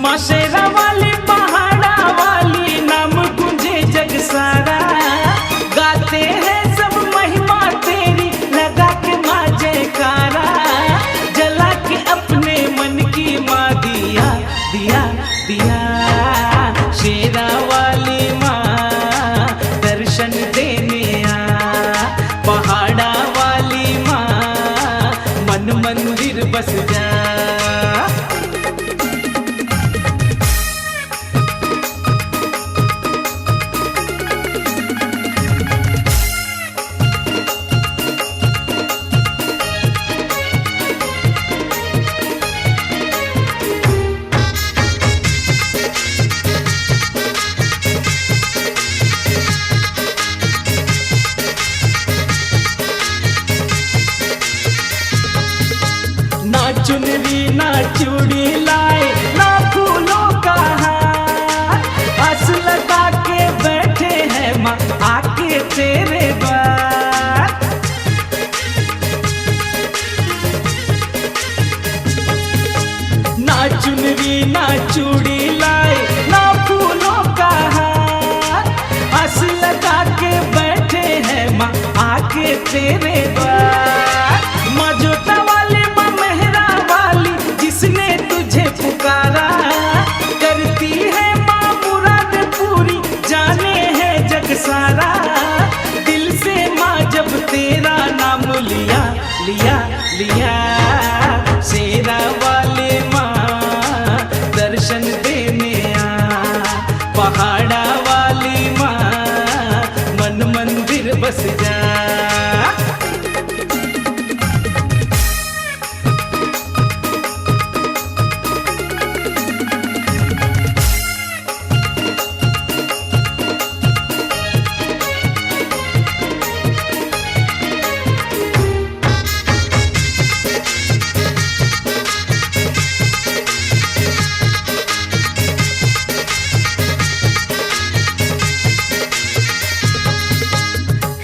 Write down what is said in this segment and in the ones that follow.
माँ शेरा वाली पहाड़ा वाली नाम गुंजे जग सारा। गाते हैं सब महिमा तेरी लगा के माँ जयकारा। जला के अपने मन की माँ दिया दिया दिया। शेरा वाली माँ दर्शन देने आ। पहाड़ा वाली माँ मन मंदिर बस जा। ना चुनरी ना चूड़ी लाए ना फूलों का हार। आस लगा के बैठे हैं माँ आके तेरे द्वार। ना चुनरी ना चूड़ी लाए ना फूलों का हार। आस लगा के बैठे हैं माँ आके तेरे द्वार। माँ जोता वाली माँ मेहरा वाली जिसने तुझे पुकारा। करती है माँ मुराद पूरी जाने है जग सारा। दिल से माँ जब तेरा नाम लिया लिया लिया। शेरा वाले माँ दर्शन देने आ। पहाड़ा वाली माँ मन मंदिर बस जा।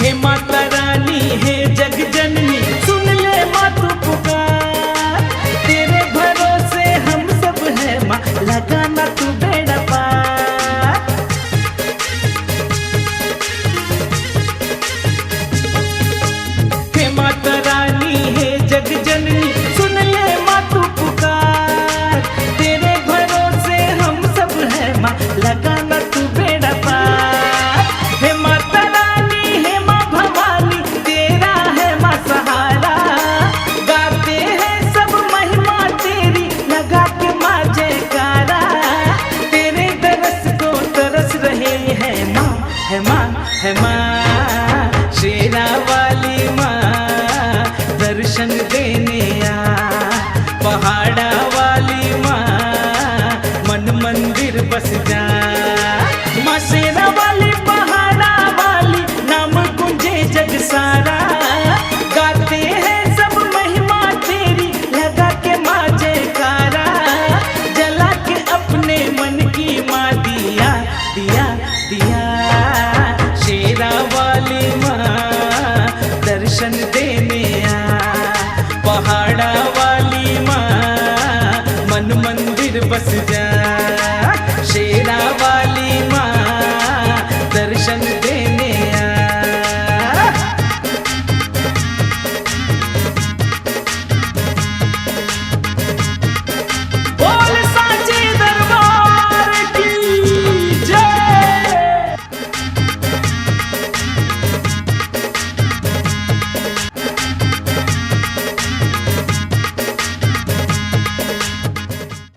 हे माता रानी हे जग जननी सुन ले माँ तू पुकार। तेरे भरोसे हम सब है माँ लगाना तू बेड़ा पार। हे माता रानी हे जग जननी सुन ले माँ तू पुकार। तेरे भरोसे हम सब है माँ लगाना तू बेड़ा पार। हे माता रानी हे माँ भवानी तेरा है माँ सहारा। गाते हैं सब महिमा तेरी लगा के माँ जयकारा। तेरे दरस को तरस रहे हैं माँ है माँ है माँ। शेरा वाली माँ दर्शन देने आ। पहाड़ा वाली माँ मन मंदिर बस जा। माँ शेरा वाली पहाड़ा वाली नाम गुंजे जग सारा। गाते हैं सब महिमा तेरी लगा के माँ जयकारा। जला के अपने मन की माँ दिया दिया दिया। शेरा वाली माँ दर्शन देने आ। पहाड़ा वाली माँ मन मंदिर बस